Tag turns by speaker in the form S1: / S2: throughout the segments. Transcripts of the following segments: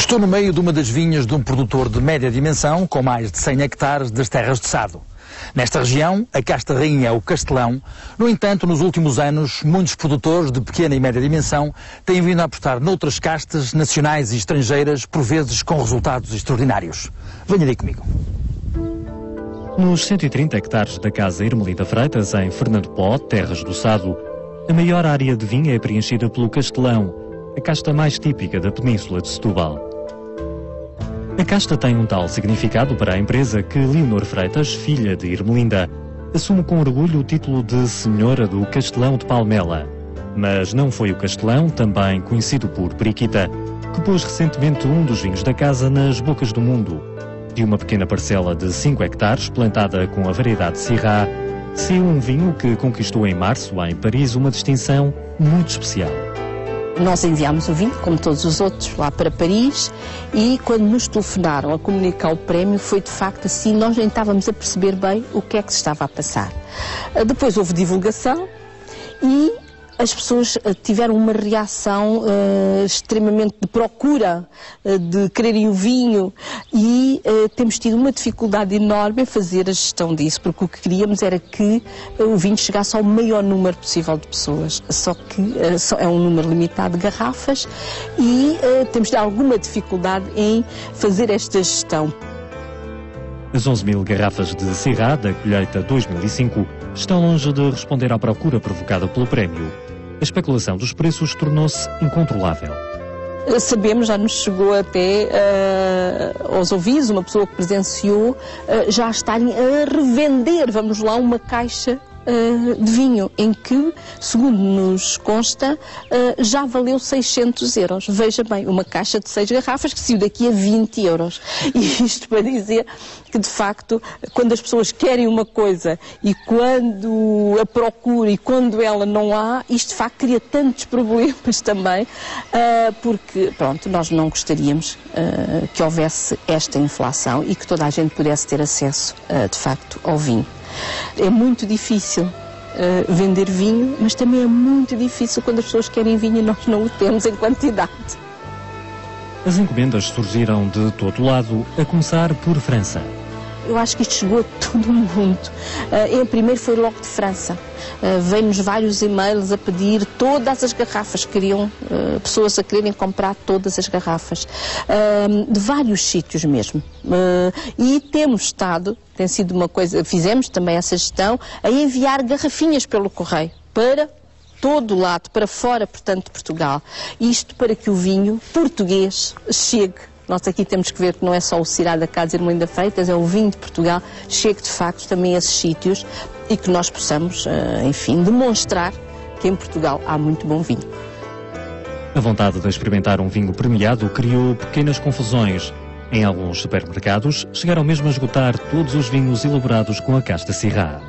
S1: Estou no meio de uma das vinhas de um produtor de média dimensão, com mais de 100 hectares das terras de Sado. Nesta região, a casta rainha é o castelão. No entanto, nos últimos anos, muitos produtores de pequena e média dimensão têm vindo a apostar noutras castas nacionais e estrangeiras, por vezes com resultados extraordinários. Venha aí comigo.
S2: Nos 130 hectares da Casa Irmelinda Freitas, em Fernando Pó, terras do Sado, a maior área de vinha é preenchida pelo castelão, a casta mais típica da Península de Setúbal. A casta tem um tal significado para a empresa que Leonor Freitas, filha de Irmelinda, assume com orgulho o título de Senhora do Castelão de Palmela. Mas não foi o castelão, também conhecido por Periquita, que pôs recentemente um dos vinhos da casa nas bocas do mundo. De uma pequena parcela de 5 hectares, plantada com a variedade Syrah, saiu um vinho que conquistou em março, em Paris, uma distinção muito especial.
S3: Nós enviámos o vinho, como todos os outros, lá para Paris, e quando nos telefonaram a comunicar o prémio, foi de facto assim, nós nem estávamos a perceber bem o que é que se estava a passar. Depois houve divulgação e as pessoas tiveram uma reação extremamente de procura, de quererem o vinho, e temos tido uma dificuldade enorme em fazer a gestão disso, porque o que queríamos era que o vinho chegasse ao maior número possível de pessoas, só que é um número limitado de garrafas e temos tido alguma dificuldade em fazer esta gestão.
S2: As 11.000 garrafas de Syrah da colheita 2005 estão longe de responder à procura provocada pelo prémio. A especulação dos preços tornou-se incontrolável.
S3: Sabemos, já nos chegou até aos ouvidos, uma pessoa que presenciou já estarem a revender, vamos lá, uma caixa de vinho, em que, segundo nos consta, já valeu 600 euros. Veja bem, uma caixa de 6 garrafas que saiu daqui a 20 euros. E isto para dizer que, de facto, quando as pessoas querem uma coisa e quando a procuram e quando ela não há, isto de facto cria tantos problemas também, porque, pronto, nós não gostaríamos que houvesse esta inflação e que toda a gente pudesse ter acesso, de facto, ao vinho. É muito difícil vender vinho, mas também é muito difícil quando as pessoas querem vinho e nós não o temos em quantidade.
S2: As encomendas surgiram de todo lado, a começar por França.
S3: Eu acho que isto chegou a todo o mundo. Primeiro foi logo de França. Veio-nos vários e-mails a pedir todas as garrafas, queriam pessoas a quererem comprar todas as garrafas, de vários sítios mesmo. E temos estado, tem sido uma coisa, fizemos também essa gestão, a enviar garrafinhas pelo correio para todo o lado, para fora, portanto, de Portugal. Isto para que o vinho português chegue. Nós aqui temos que ver que não é só o Syrah da Casa Irmelinda Freitas, é o vinho de Portugal, chegue de facto também a esses sítios e que nós possamos, enfim, demonstrar que em Portugal há muito bom vinho.
S2: A vontade de experimentar um vinho premiado criou pequenas confusões. Em alguns supermercados, chegaram mesmo a esgotar todos os vinhos elaborados com a casta Syrah.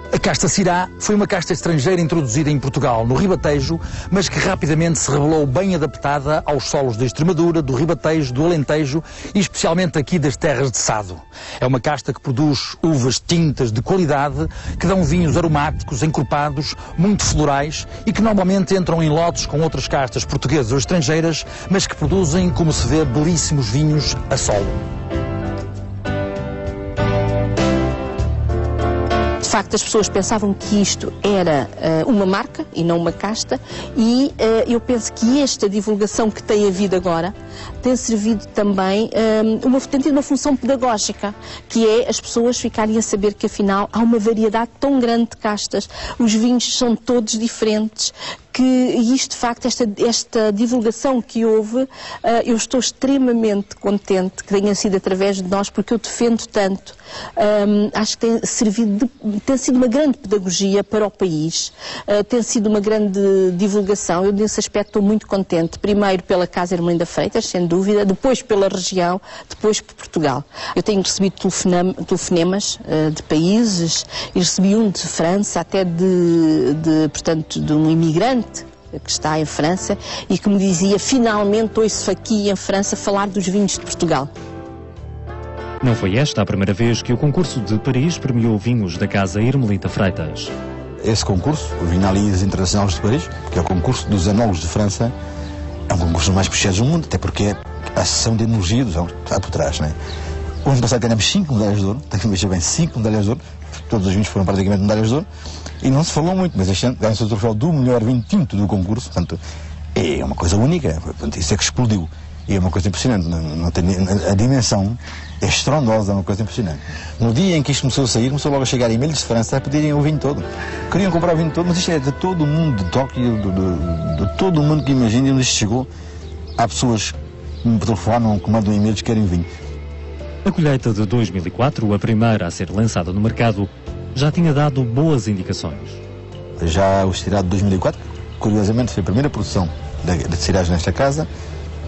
S1: A casta Syrah foi uma casta estrangeira introduzida em Portugal, no Ribatejo, mas que rapidamente se revelou bem adaptada aos solos da Extremadura, do Ribatejo, do Alentejo e especialmente aqui das terras de Sado. É uma casta que produz uvas tintas de qualidade, que dão vinhos aromáticos, encorpados, muito florais e que normalmente entram em lotes com outras castas portuguesas ou estrangeiras, mas que produzem, como se vê, belíssimos vinhos a solo.
S3: De facto, as pessoas pensavam que isto era uma marca e não uma casta, e eu penso que esta divulgação que tem havido agora tem servido também, tem tido uma função pedagógica, que é as pessoas ficarem a saber que afinal há uma variedade tão grande de castas, os vinhos são todos diferentes, e isto de facto, esta divulgação que houve, eu estou extremamente contente que tenha sido através de nós, porque eu defendo tanto. Acho que tem sido uma grande pedagogia para o país, tem sido uma grande divulgação. Eu nesse aspecto estou muito contente, primeiro pela Casa Irmelinda Freitas, sem dúvida, depois pela região, depois por Portugal. Eu tenho recebido telefonemas de países, e recebi um de França, até portanto, de um imigrante que está em França e que me dizia: finalmente ouço aqui em França falar dos vinhos de Portugal.
S2: Não foi esta a primeira vez que o concurso de Paris premiou vinhos da Casa Irmelinda Freitas.
S4: Esse concurso, o Vinalies Internacionais de Paris, que é o concurso dos enólogos de França, é um concurso mais prestigiado do mundo, até porque a sessão de enologia do João está por trás, não é? O ano passado ganhamos 5 medalhas de ouro, tem que mexer bem, 5 medalhas de ouro, todos os vinhos foram praticamente medalhas de ouro, e não se falou muito, mas este ano ganha-se o troféu do melhor vinho tinto do concurso, portanto, é uma coisa única, portanto, isso é que explodiu, e é uma coisa impressionante, não tem, a dimensão é estrondosa, é uma coisa impressionante. No dia em que isto começou a sair, começou logo a chegar e-mails de França a pedirem o vinho todo, queriam comprar o vinho todo, mas isto é de todo o mundo, de Tóquio, de todo o mundo que imagina, onde isto chegou, há pessoas que me telefonam, que mandam e-mails que querem vinho.
S2: A colheita de 2004, a primeira a ser lançada no mercado, já tinha dado boas indicações.
S4: Já o Syrah de 2004, curiosamente, foi a primeira produção de Syrahs nesta casa,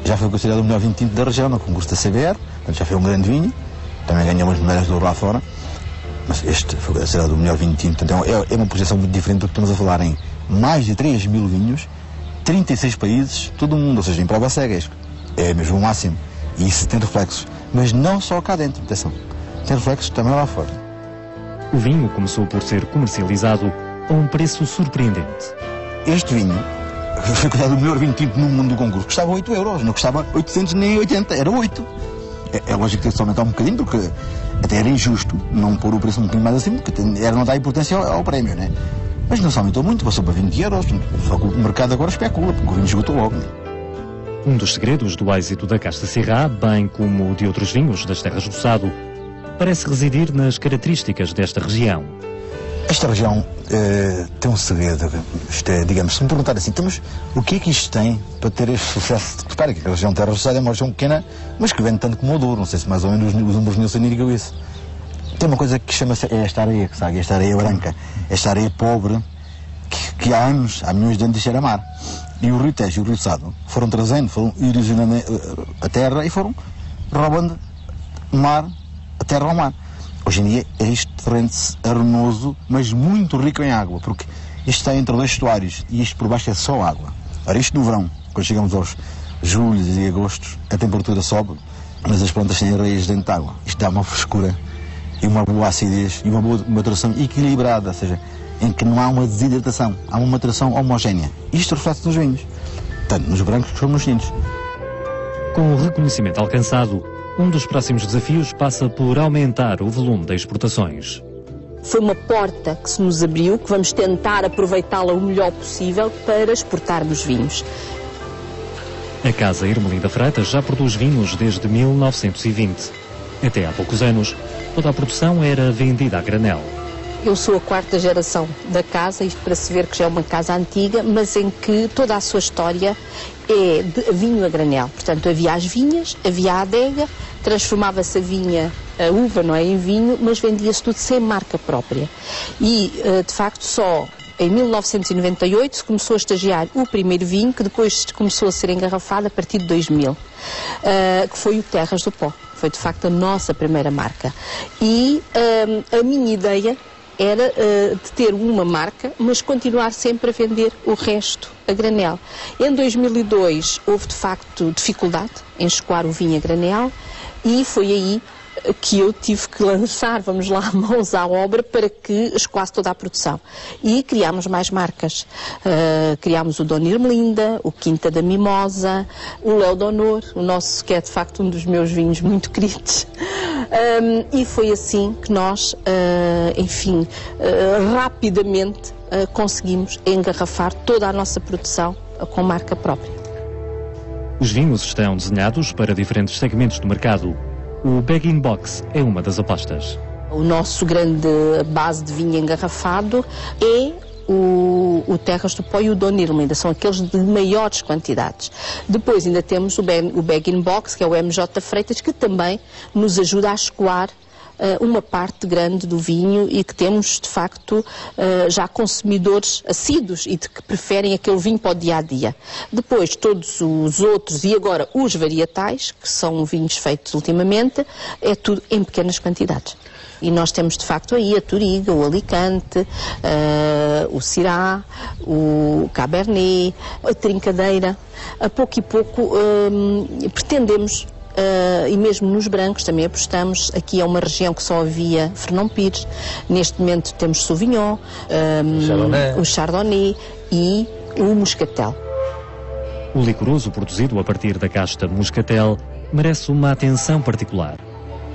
S4: já foi considerado o melhor vinho tinto da região, no concurso da CBR, portanto já foi um grande vinho, também ganhamos medalhas de ouro lá fora, mas este foi considerado o melhor vinho tinto, então é uma projeção muito diferente do que estamos a falar em mais de 3 mil vinhos, 36 países, todo o mundo, ou seja, em prova cega, é mesmo o máximo, e isso tem reflexos. Mas não só cá dentro, atenção, tem reflexos também lá fora.
S2: O vinho começou por ser comercializado a um preço surpreendente.
S4: Este vinho foi considerado o melhor vinho tinto no mundo do concurso. Custava 8 euros, não custava 800 nem 80, era 8. É lógico que tem que aumentar um bocadinho, porque até era injusto não pôr o preço um bocadinho mais acima, porque era não dar importância ao prémio, né? Mas não se aumentou muito, passou para 20 euros, só que o mercado agora especula, porque o vinho esgotou logo, né?
S2: Um dos segredos do êxito da Casta Syrah, bem como de outros vinhos das terras do Sado, parece residir nas características desta região.
S4: Esta região tem um segredo, isto é, digamos, se me perguntar assim, então, mas o que é que isto tem para ter este sucesso? Repara que a região de Terras do Sado é uma região pequena, mas que vende tanto como o Douro, não sei se mais ou menos os números Nielsen indicam isso. Tem uma coisa que chama-se esta areia, que sabe, esta areia branca, esta areia pobre, que há anos, há milhões de anos, isto era mar. E o Rio Tejo e o Rio Sado foram trazendo, foram erosionando a terra e foram roubando mar, a terra ao mar. Hoje em dia é este terreno arenoso, mas muito rico em água, porque isto está entre dois estuários e isto por baixo é só água. Ora, isto no verão, quando chegamos aos julhos e agostos, a temperatura sobe, mas as plantas têm raízes dentro de água. Isto dá uma frescura e uma boa acidez e uma boa maturação equilibrada, ou seja, em que não há uma desidratação, há uma maturação homogénea. Isto reflete nos vinhos, tanto nos brancos como nos tintos.
S2: Com o reconhecimento alcançado, um dos próximos desafios passa por aumentar o volume das exportações.
S3: Foi uma porta que se nos abriu, que vamos tentar aproveitá-la o melhor possível para exportarmos vinhos.
S2: A Casa Ermelinda Freitas já produz vinhos desde 1920. Até há poucos anos, toda a produção era vendida a granel.
S3: Eu sou a 4ª geração da casa, isto para se ver que já é uma casa antiga, mas em que toda a sua história é de vinho a granel. Portanto, havia as vinhas, havia a adega, transformava-se a vinha, a uva, não é, em vinho, mas vendia-se tudo sem marca própria. E, de facto, só em 1998 se começou a estagiar o primeiro vinho, que depois começou a ser engarrafado a partir de 2000, que foi o Terras do Pó. Foi, de facto, a nossa primeira marca. E a minha ideia era de ter uma marca, mas continuar sempre a vender o resto a granel. Em 2002 houve de facto dificuldade em escoar o vinho a granel e foi aí que eu tive que lançar, vamos lá, mãos à obra para que escoasse toda a produção. E criámos mais marcas. Criámos o Dona Ermelinda, o Quinta da Mimosa, o Léo d'Honor, o nosso, que é de facto um dos meus vinhos muito queridos. E foi assim que nós, enfim, rapidamente conseguimos engarrafar toda a nossa produção com marca própria.
S2: Os vinhos estão desenhados para diferentes segmentos do mercado. O bag-in-box é uma das apostas.
S3: O nosso grande base de vinho engarrafado é o Terras do Pó e o Dona Ermelinda, são aqueles de maiores quantidades. Depois ainda temos o bag-in-box, que é o MJ Freitas, que também nos ajuda a escoar uma parte grande do vinho e que temos, de facto, já consumidores assíduos e de que preferem aquele vinho para o dia-a-dia. Depois, todos os outros e agora os varietais, que são vinhos feitos ultimamente, é tudo em pequenas quantidades. E nós temos, de facto, aí a Touriga, o Alicante, o Syrah, o Cabernet, a Trincadeira. A pouco e pouco pretendemos, e mesmo nos brancos também apostamos. Aqui é uma região que só havia Fernão Pires. Neste momento temos Sauvignon, o Chardonnay e o Moscatel.
S2: O licoroso produzido a partir da casta Moscatel merece uma atenção particular.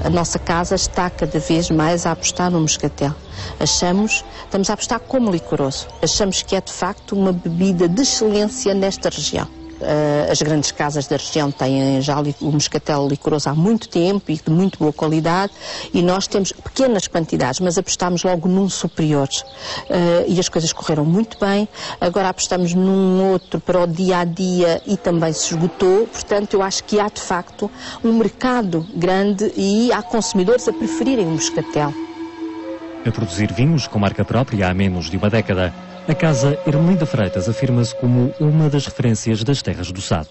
S3: A nossa casa está cada vez mais a apostar no moscatel. Estamos a apostar como licoroso. Achamos que é de facto uma bebida de excelência nesta região. As grandes casas da região têm já o moscatel licoroso há muito tempo e de muito boa qualidade, e nós temos pequenas quantidades, mas apostamos logo num superior. E as coisas correram muito bem. Agora apostamos num outro para o dia a dia e também se esgotou. Portanto, eu acho que há de facto um mercado grande e há consumidores a preferirem o moscatel.
S2: A produzir vinhos com marca própria há menos de uma década, a Casa Ermelinda Freitas afirma-se como uma das referências das terras do Sado.